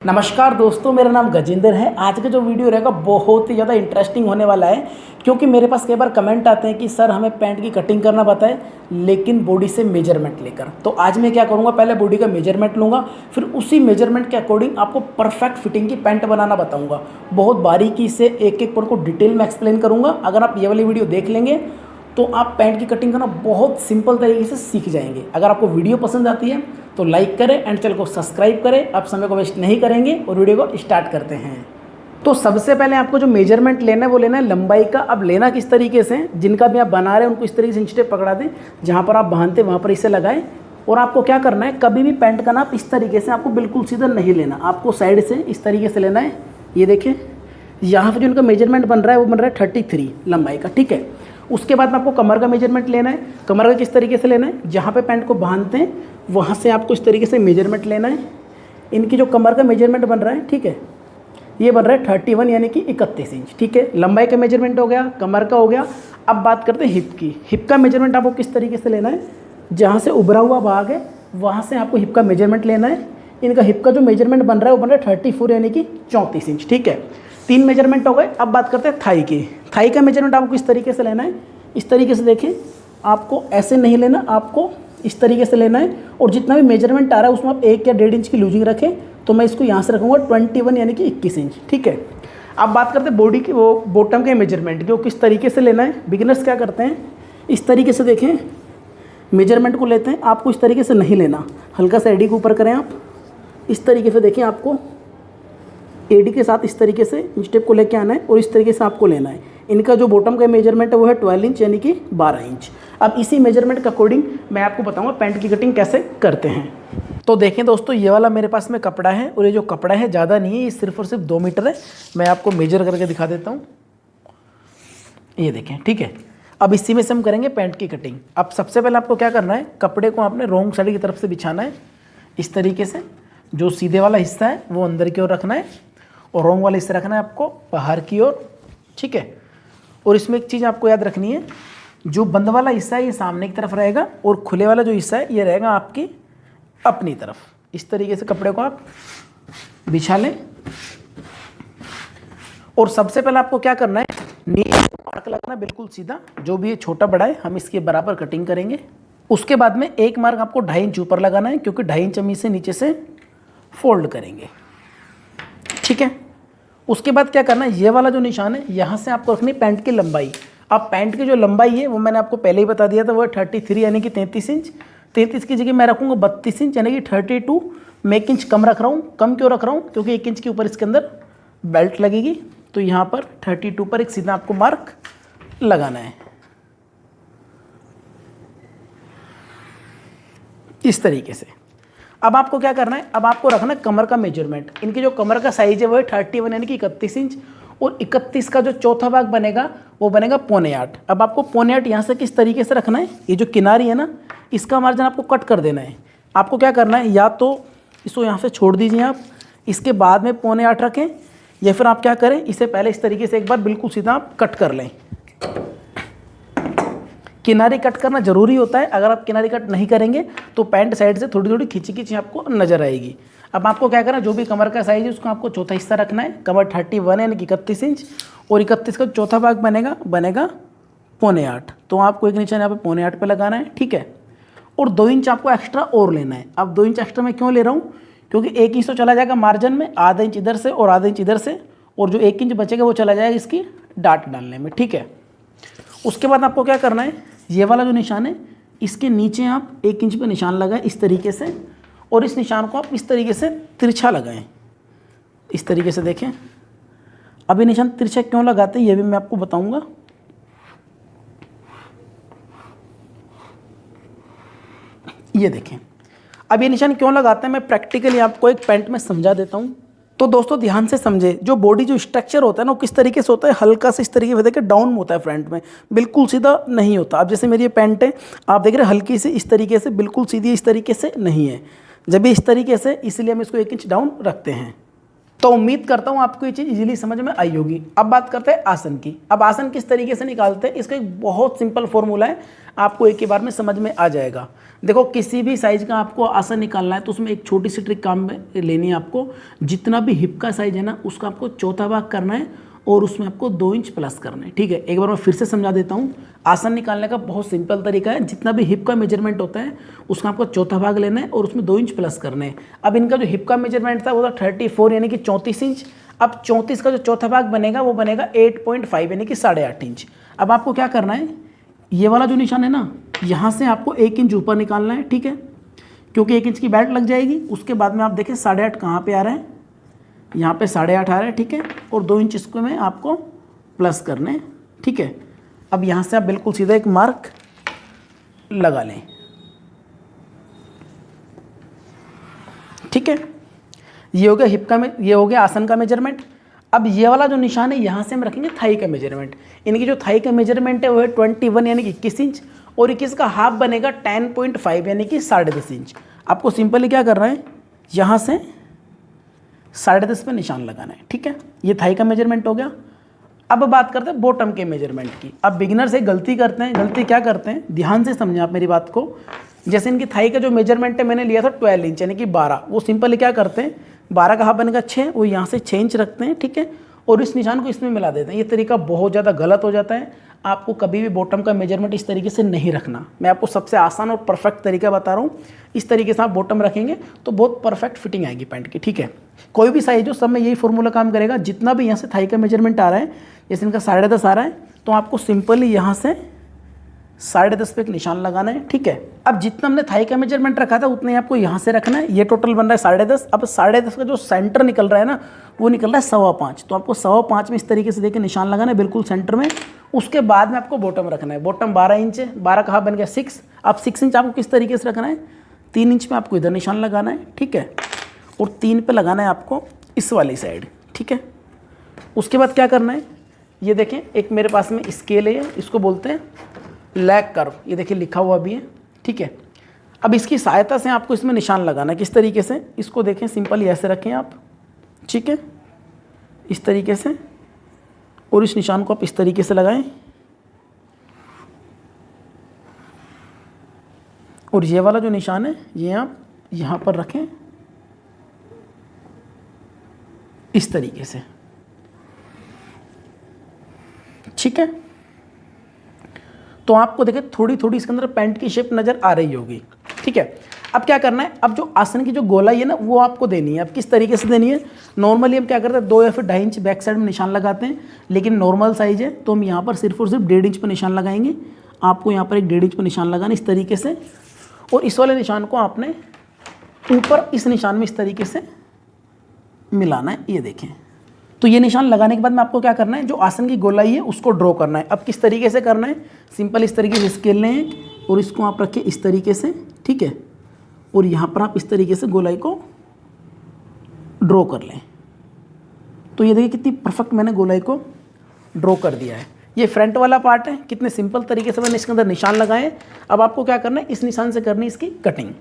नमस्कार दोस्तों, मेरा नाम गजेंद्र है। आज का जो वीडियो रहेगा बहुत ही ज़्यादा इंटरेस्टिंग होने वाला है, क्योंकि मेरे पास कई बार कमेंट आते हैं कि सर हमें पैंट की कटिंग करना बताएं लेकिन बॉडी से मेजरमेंट लेकर। तो आज मैं क्या करूँगा, पहले बॉडी का मेजरमेंट लूँगा, फिर उसी मेजरमेंट के अकॉर्डिंग आपको परफेक्ट फिटिंग की पैंट बनाना बताऊँगा। बहुत बारीकी से एक एक पॉइंट को डिटेल में एक्सप्लेन करूँगा। अगर आप ये वाली वीडियो देख लेंगे तो आप पैंट की कटिंग करना बहुत सिंपल तरीके से सीख जाएंगे। अगर आपको वीडियो पसंद आती है तो लाइक करें एंड चैनल को सब्सक्राइब करें। आप समय को वेस्ट नहीं करेंगे और वीडियो को स्टार्ट करते हैं। तो सबसे पहले आपको जो मेजरमेंट लेना है वो लेना है लंबाई का। अब लेना किस तरीके से, जिनका भी आप बना रहे हैं उनको इस तरीके से इंच टेप पकड़ा दें, जहाँ पर आप बांधते वहाँ पर इसे लगाएं। और आपको क्या करना है, कभी भी पैंट का नाप इस तरीके से आपको बिल्कुल सीधा नहीं लेना, आपको साइड से इस तरीके से लेना है। ये देखें, यहाँ पर जो इनका मेजरमेंट बन रहा है वो बन रहा है 33 लंबाई का, ठीक है। उसके बाद में आपको कमर का मेजरमेंट लेना है। कमर का किस तरीके से लेना है, जहाँ पे पैंट को बांधते हैं वहाँ से आपको इस तरीके से मेजरमेंट लेना है। इनकी जो कमर का मेजरमेंट बन रहा है, ठीक है, ये बन रहा है 31 यानी कि 31 इंच, ठीक है। लंबाई का मेजरमेंट हो गया, कमर का हो गया। अब बात करते हैं हिप की। हिप का मेजरमेंट आपको किस तरीके से लेना है, जहाँ से उभरा हुआ भाग है वहाँ से आपको हिप का मेजरमेंट लेना है। इनका हिप का जो मेजरमेंट बन रहा है वो बन रहा है 34 यानी कि 34 इंच, ठीक है। 3 मेजरमेंट हो गए। अब बात करते हैं थाई की। थाई का मेजरमेंट आपको किस तरीके से लेना है, इस तरीके से देखें, आपको ऐसे नहीं लेना, आपको इस तरीके से लेना है। और जितना भी मेजरमेंट आ रहा है उसमें आप 1 या 1.5 इंच की लूजिंग रखें। तो मैं इसको यहाँ से रखूँगा 21 यानी कि 21 इंच, ठीक है। अब बात करते हैं बॉडी की, वो बॉटम के मेजरमेंट की, वो किस तरीके से लेना है। बिगिनर्स क्या करते हैं, इस तरीके से देखें, मेजरमेंट को लेते हैं। आपको इस तरीके से नहीं लेना, हल्का सा एडी को ऊपर करें आप, इस तरीके से देखें, आपको एडी के साथ इस तरीके से इंच टेप को लेके आना है और इस तरीके से आपको लेना है। इनका जो बॉटम का मेजरमेंट है वो है 12 इंच यानी कि 12 इंच। अब इसी मेजरमेंट के अकॉर्डिंग मैं आपको बताऊंगा पैंट की कटिंग कैसे करते हैं। तो देखें दोस्तों, ये वाला मेरे पास में कपड़ा है और ये जो कपड़ा है ज़्यादा नहीं है, ये सिर्फ और सिर्फ 2 मीटर है। मैं आपको मेजर करके दिखा देता हूँ, ये देखें, ठीक है। अब इसी में से हम करेंगे पैंट की कटिंग। अब सबसे पहले आपको क्या करना है, कपड़े को आपने रॉन्ग साइड की तरफ से बिछाना है, इस तरीके से। जो सीधे वाला हिस्सा है वो अंदर की ओर रखना है और रॉन्ग वाला हिस्सा रखना है आपको बाहर की ओर, ठीक है। और इसमें एक चीज़ आपको याद रखनी है, जो बंद वाला हिस्सा है ये सामने की तरफ रहेगा और खुले वाला जो हिस्सा है ये रहेगा आपकी अपनी तरफ। इस तरीके से कपड़े को आप बिछा लें। और सबसे पहले आपको क्या करना है, नीचे मार्क लगाना बिल्कुल सीधा, जो भी ये छोटा बड़ा है हम इसके बराबर कटिंग करेंगे। उसके बाद में एक मार्क आपको 2.5 इंच ऊपर लगाना है, क्योंकि 2.5 इंच हम इसे नीचे से फोल्ड करेंगे, ठीक है। उसके बाद क्या करना है, ये वाला जो निशान है यहाँ से आपको रखनी पैंट की लंबाई। अब पैंट की जो लंबाई है वो मैंने आपको पहले ही बता दिया था, वो है 33 यानी कि 33 इंच। 33 की जगह मैं रखूँगा 32 इंच यानी कि 32। मैं 1 इंच कम रख रहा हूँ। कम क्यों रख रहा हूँ, क्योंकि 1 इंच के ऊपर इसके अंदर बेल्ट लगेगी। तो यहाँ पर 32 पर एक सीधा आपको मार्क लगाना है, इस तरीके से। अब आपको क्या करना है, अब आपको रखना है कमर का मेजरमेंट। इनकी जो कमर का साइज है वो है 31 यानी कि 31 इंच। और 31 का जो चौथा भाग बनेगा वो बनेगा 7.25। अब आपको 7.25 यहाँ से किस तरीके से रखना है, ये जो किनारी है ना, इसका मार्जिन आपको कट कर देना है। आपको क्या करना है, या तो इसको यहाँ से छोड़ दीजिए आप, इसके बाद में 7.25 रखें, या फिर आप क्या करें, इसे पहले इस तरीके से एक बार बिल्कुल सीधा आप कट कर लें। किनारी कट करना जरूरी होता है, अगर आप किनारी कट नहीं करेंगे तो पैंट साइड से थोड़ी थोड़ी खिंची खिंची आपको नजर आएगी। अब आपको क्या करना है, जो भी कमर का साइज है उसको आपको चौथा हिस्सा रखना है। कमर 31 यानी कि 31 इंच और 31 का चौथा भाग बनेगा 7.25। तो आपको एक निशान यहाँ पे 7.25 पे लगाना है, ठीक है। और 2 इंच आपको एक्स्ट्रा और लेना है। अब 2 इंच एक्स्ट्रा मैं क्यों ले रहा हूँ, क्योंकि 1 इंच तो चला जाएगा मार्जिन में, आधा इंच इधर से और आधा इंच इधर से, और जो 1 इंच बचेगा वो चला जाएगा इसकी डाट डालने में, ठीक है। उसके बाद आपको क्या करना है, ये वाला जो निशान है इसके नीचे आप 1 इंच पे निशान लगाएं इस तरीके से, और इस निशान को आप इस तरीके से तिरछा लगाएं, इस तरीके से देखें। अब ये निशान तिरछा क्यों लगाते हैं ये भी मैं आपको बताऊंगा। ये देखें, अब ये निशान क्यों लगाते हैं मैं प्रैक्टिकली आपको एक पैंट में समझा देता हूँ। तो दोस्तों ध्यान से समझे, जो बॉडी जो स्ट्रक्चर होता है ना वो किस तरीके से होता है, हल्का से इस तरीके से देखिए डाउन होता है फ्रंट में, बिल्कुल सीधा नहीं होता। अब जैसे मेरी ये पैंट है, आप देख रहे हैं हल्की सी इस तरीके से, बिल्कुल सीधी इस तरीके से नहीं है। जब भी इस तरीके से, इसलिए हम इसको 1 इंच डाउन रखते हैं। तो उम्मीद करता हूँ आपको ये चीज़ इजीली समझ में आई होगी। अब बात करते हैं आसन की। अब आसन किस तरीके से निकालते हैं, इसका एक बहुत सिंपल फॉर्मूला है, आपको एक ही बार में समझ में आ जाएगा। देखो किसी भी साइज का आपको आसन निकालना है तो उसमें एक छोटी सी ट्रिक काम में लेनी है आपको। जितना भी हिप का साइज है ना उसका आपको चौथा भाग करना है और उसमें आपको 2 इंच प्लस करना है। ठीक है, एक बार मैं फिर से समझा देता हूँ। आसन निकालने का बहुत सिंपल तरीका है, जितना भी हिप का मेजरमेंट होता है उसका आपको चौथा भाग लेना है और उसमें 2 इंच प्लस करना है। अब इनका जो हिप का मेजरमेंट था वो था 34 यानी कि 34 इंच। अब 34 का जो चौथा भाग बनेगा वो बनेगा 8.5 यानी कि 8.5 इंच। अब आपको क्या करना है, ये वाला जो निशान है ना यहाँ से आपको 1 इंच ऊपर निकालना है। ठीक है, क्योंकि 1 इंच की बेल्ट लग जाएगी। उसके बाद में आप देखें 8.5 कहाँ पे आ रहा है, यहाँ पे 8.5 आ रहा है। ठीक है, और 2 इंच इसको में आपको प्लस करने। ठीक है, अब यहाँ से आप बिल्कुल सीधा एक मार्क लगा लें। ठीक है, ये हो गया हिप का ये हो गया आसन का मेजरमेंट। अब ये वाला जो निशान है यहाँ से हम रखेंगे थाई का मेजरमेंट। इनकी जो थाई का मेजरमेंट है वो है 21 यानी कि 21 इंच और 21 का हाफ बनेगा 10.5 यानी कि 10.5 इंच। आपको सिंपली क्या करना है, यहाँ से 10.5 पे निशान लगाना है। ठीक है, ये थाई का मेजरमेंट हो गया। अब बात करते हैं बॉटम के मेजरमेंट की। अब बिगिनर्स एक गलती करते हैं, गलती क्या करते हैं, ध्यान से समझें आप मेरी बात को। जैसे इनकी थाई का जो मेजरमेंट है मैंने लिया था 12 इंच यानी कि 12, वो सिंपली क्या करते हैं 12 का हाफ बनेगा 6, वो यहाँ से 6 इंच रखते हैं। ठीक है, और इस निशान को इसमें मिला देते हैं। ये तरीका बहुत ज़्यादा गलत हो जाता है। आपको कभी भी बॉटम का मेजरमेंट इस तरीके से नहीं रखना। मैं आपको सबसे आसान और परफेक्ट तरीका बता रहा हूँ। इस तरीके से आप बॉटम रखेंगे तो बहुत परफेक्ट फिटिंग आएगी पैंट की। ठीक है, कोई भी साइज हो सब में यही फॉर्मूला काम करेगा। जितना भी यहाँ से थाई का मेजरमेंट आ रहा है, जैसे इनका 10.5 आ रहा है तो आपको सिंपली यहाँ से 10.5 पे एक निशान लगाना है। ठीक है, अब जितना हमने थाई का मेजरमेंट रखा था उतना ही आपको यहाँ से रखना है। ये टोटल बन रहा है 10.5। अब 10.5 का जो सेंटर निकल रहा है ना वो निकल रहा है 5.25। तो आपको 5.25 में इस तरीके से देखिए निशान लगाना है बिल्कुल सेंटर में। उसके बाद में आपको बॉटम रखना है। बॉटम 12 इंच है, 12 का हाफ बन गया 6। अब 6 इंच आपको किस तरीके से रखना है, 3 इंच में आपको इधर निशान लगाना है। ठीक है, और 3 पे लगाना है आपको इस वाली साइड। ठीक है, उसके बाद क्या करना है, ये देखें एक मेरे पास में स्केल है, इसको बोलते हैं लैग कर्व। ये देखिए लिखा हुआ भी है। ठीक है, अब इसकी सहायता से आपको इसमें निशान लगाना है। किस तरीके से, इसको देखें सिंपली ऐसे रखें आप। ठीक है, इस तरीके से, और इस निशान को आप इस तरीके से लगाएं। और ये वाला जो निशान है ये आप यहाँ पर रखें इस तरीके से। ठीक है, तो आपको देखें थोड़ी थोड़ी इसके अंदर पैंट की शेप नज़र आ रही होगी। ठीक है, अब क्या करना है, अब जो आसन की जो गोलाई है ना वो आपको देनी है। अब किस तरीके से देनी है, नॉर्मली हम क्या करते हैं 2 या फिर 2.5 इंच बैक साइड में निशान लगाते हैं, लेकिन नॉर्मल साइज है तो हम यहाँ पर सिर्फ और सिर्फ 1.5 इंच पर निशान लगाएंगे। आपको यहाँ पर एक 1.5 इंच पर निशान लगाना इस तरीके से, और इस वाले निशान को आपने ऊपर इस निशान में इस तरीके से मिलाना है। ये देखें, तो ये निशान लगाने के बाद में आपको क्या करना है, जो आसन की गोलाई है उसको ड्रॉ करना है। अब किस तरीके से करना है, सिंपल इस तरीके से स्केल लें और इसको आप रखें इस तरीके से। ठीक है, और यहाँ पर आप इस तरीके से गोलाई को ड्रॉ कर लें। तो ये देखिए कितनी परफेक्ट मैंने गोलाई को ड्रॉ कर दिया है। ये फ्रंट वाला पार्ट है, कितने सिंपल तरीके से मैंने इसके अंदर निशान लगाए। अब आपको क्या करना है, इस निशान से करनी है इसकी कटिंग।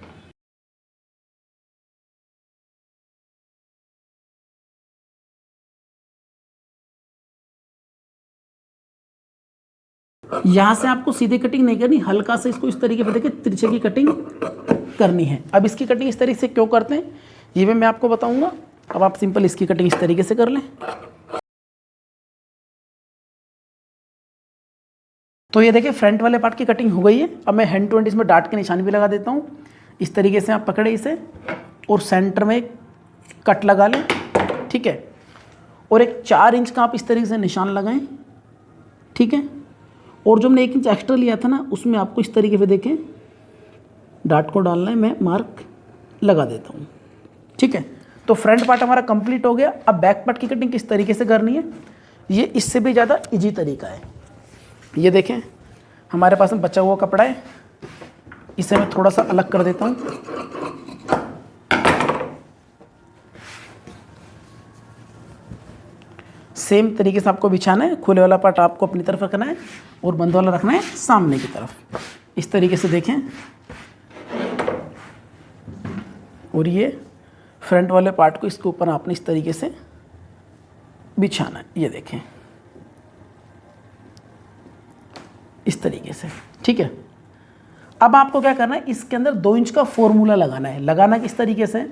यहाँ से आपको सीधे कटिंग नहीं करनी, हल्का से इसको इस तरीके पे देखिए तिरछे की कटिंग करनी है। अब इसकी कटिंग इस तरीके से क्यों करते हैं ये भी मैं आपको बताऊंगा। अब आप सिंपल इसकी कटिंग इस तरीके से कर लें। तो ये देखिए फ्रंट वाले पार्ट की कटिंग हो गई है। अब मैं हैंड टू हैंड इसमें डाट के निशान भी लगा देता हूँ। इस तरीके से आप पकड़े इसे और सेंटर में एक कट लगा लें। ठीक है, और एक 4 इंच का आप इस तरीके से निशान लगाएं। ठीक है, और जो हमने 1 इंच एक्स्ट्रा लिया था ना उसमें आपको इस तरीके से देखें डाट को डालना है। मैं मार्क लगा देता हूँ। ठीक है, तो फ्रंट पार्ट हमारा कंप्लीट हो गया। अब बैक पार्ट की कटिंग किस तरीके से करनी है, ये इससे भी ज़्यादा इजी तरीका है। ये देखें हमारे पास में बचा हुआ कपड़ा है, इसे मैं थोड़ा सा अलग कर देता हूँ। सेम तरीके से आपको बिछाना है। खुले वाला पार्ट आपको अपनी तरफ रखना है और बंद वाला रखना है सामने की तरफ। इस तरीके से देखें, और ये फ्रंट वाले पार्ट को इसके ऊपर आपने इस तरीके से बिछाना है, ये देखें इस तरीके से, ठीक है। अब आपको क्या करना है, इसके अंदर 2 इंच का फॉर्मूला लगाना है। लगाना किस तरीके से,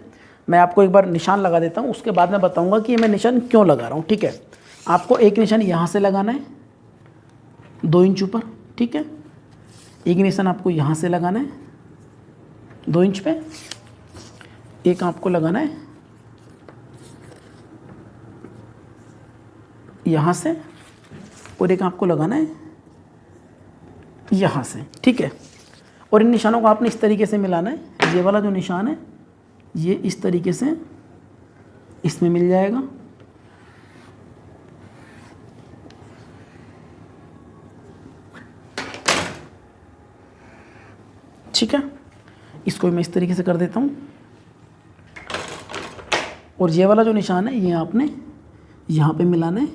मैं आपको एक बार निशान लगा देता हूँ, उसके बाद मैं बताऊँगा कि मैं निशान क्यों लगा रहा हूँ, ठीक है। आपको एक निशान यहाँ से लगाना है 2 इंच ऊपर, ठीक है। एक निशान आपको यहाँ से लगाना है 2 इंच पे, एक आपको लगाना है यहाँ से, और एक आपको लगाना है यहाँ से, ठीक है। और इन निशानों को आपने इस तरीके से मिलाना है। ये वाला जो निशान है ये इस तरीके से इसमें मिल जाएगा, ठीक है। इसको मैं इस तरीके से कर देता हूँ। और ये वाला जो निशान है ये आपने यहाँ पे मिलाना है,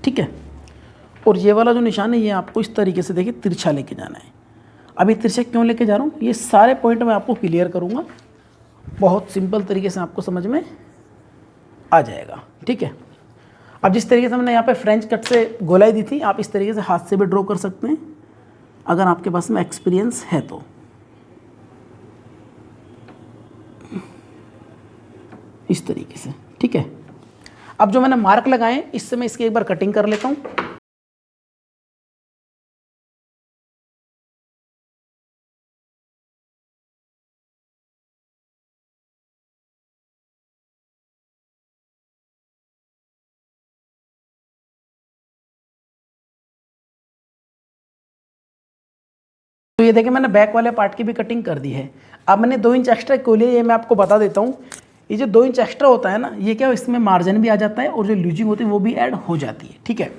ठीक है। और ये वाला जो निशान है ये आपको इस तरीके से देखिए तिरछा लेके जाना है। अभी तिरछा क्यों लेके जा रहा हूँ, ये सारे पॉइंट मैं आपको क्लियर करूँगा, बहुत सिंपल तरीके से आपको समझ में आ जाएगा, ठीक है। अब जिस तरीके से मैंने यहाँ पे फ्रेंच कट से गोलाई दी थी, आप इस तरीके से हाथ से भी ड्रॉ कर सकते हैं अगर आपके पास में एक्सपीरियंस है तो। इस तरीके से, ठीक है। अब जो मैंने मार्क लगाए इससे मैं इसकी एक बार कटिंग कर लेता हूँ। तो ये देखिए मैंने बैक वाले पार्ट की भी कटिंग कर दी है। अब मैंने 2 इंच एक्स्ट्रा क्यों लिया ये मैं आपको बता देता हूँ। ये जो 2 इंच एक्स्ट्रा होता है ना, ये क्या इसमें मार्जिन भी आ जाता है और जो लूजिंग होती है वो भी ऐड हो जाती है, ठीक है।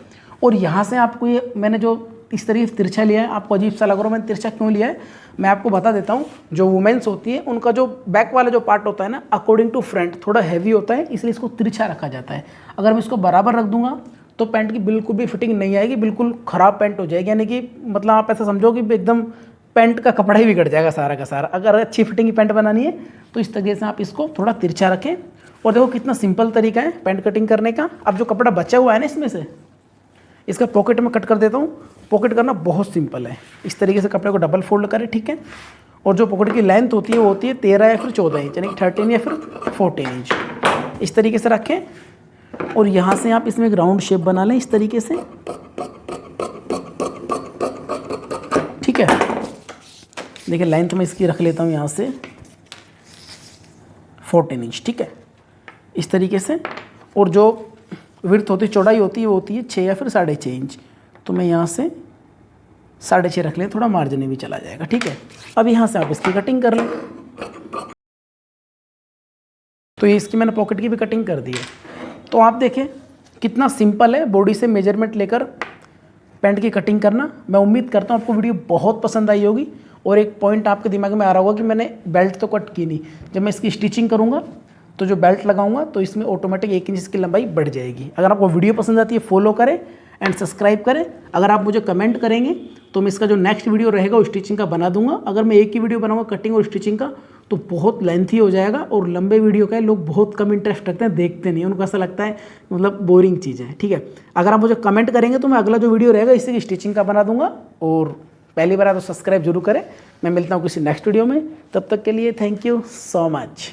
और यहाँ से आपको ये मैंने जो इस तरीके से तिरछा लिया है, आपको अजीब सा लग रहा है मैंने तिरछा क्यों लिया है, मैं आपको बता देता हूँ। जो वुमेन्स होती है उनका जो बैक वाला जो पार्ट होता है ना, अकॉर्डिंग टू फ्रंट थोड़ा हैवी होता है, इसलिए इसको तिरछा रखा जाता है। अगर मैं इसको बराबर रख दूंगा तो पैंट की बिल्कुल भी फिटिंग नहीं आएगी, बिल्कुल ख़राब पैंट हो जाएगी। यानी कि मतलब आप ऐसा समझो कि एकदम पैंट का कपड़ा ही बिगड़ जाएगा सारा का सारा। अगर अच्छी फिटिंग की पैंट बनानी है तो इस तरीके से आप इसको थोड़ा तिरछा रखें। और देखो कितना सिंपल तरीका है पैंट कटिंग करने का। अब जो कपड़ा बचा हुआ है ना इसमें से, इसका पॉकेट में कट कर देता हूँ। पॉकेट करना बहुत सिंपल है, इस तरीके से कपड़े को डबल फोल्ड करें, ठीक है। और जो पॉकेट की लेंथ होती है वो होती है 13 या फिर 14 इंच, यानी कि 13 या फिर 14 इंच। इस तरीके से रखें और यहाँ से आप इसमें एक राउंड शेप बना लें इस तरीके से, ठीक है। देखिए लेंथ में इसकी रख लेता हूँ यहाँ से 14 इंच, ठीक है, इस तरीके से। और जो विड्थ होती है, चौड़ाई होती है, वो होती है 6 या फिर 6.5 इंच। तो मैं यहाँ से 6.5 रख लें, थोड़ा मार्जिन में भी चला जाएगा, ठीक है। अब यहाँ से आप इसकी कटिंग कर लें। तो ये इसकी मैंने पॉकेट की भी कटिंग कर दी है। तो आप देखें कितना सिंपल है बॉडी से मेजरमेंट लेकर पैंट की कटिंग करना। मैं उम्मीद करता हूँ आपको वीडियो बहुत पसंद आई होगी। और एक पॉइंट आपके दिमाग में आ रहा होगा कि मैंने बेल्ट तो कट की नहीं, जब मैं इसकी स्टिचिंग करूँगा तो जो बेल्ट लगाऊंगा तो इसमें ऑटोमेटिक 1 इंच की लंबाई बढ़ जाएगी। अगर आपको वीडियो पसंद आती है फॉलो करें एंड सब्सक्राइब करें। अगर आप मुझे कमेंट करेंगे तो मैं इसका जो नेक्स्ट वीडियो रहेगा वो स्टिचिंग का बना दूंगा। अगर मैं एक ही वीडियो बनाऊंगा कटिंग और स्टिचिंग का तो बहुत लेंथी हो जाएगा और लंबे वीडियो का लोग बहुत कम इंटरेस्ट रखते हैं, देखते नहीं, उनको ऐसा लगता है मतलब बोरिंग चीज़ है, ठीक है। अगर आप मुझे कमेंट करेंगे तो मैं अगला जो वीडियो रहेगा इसी की स्टिचिंग का बना दूंगा। और पहली बार तो सब्सक्राइब जरूर करें। मैं मिलता हूँ किसी नेक्स्ट वीडियो में, तब तक के लिए थैंक यू सो मच।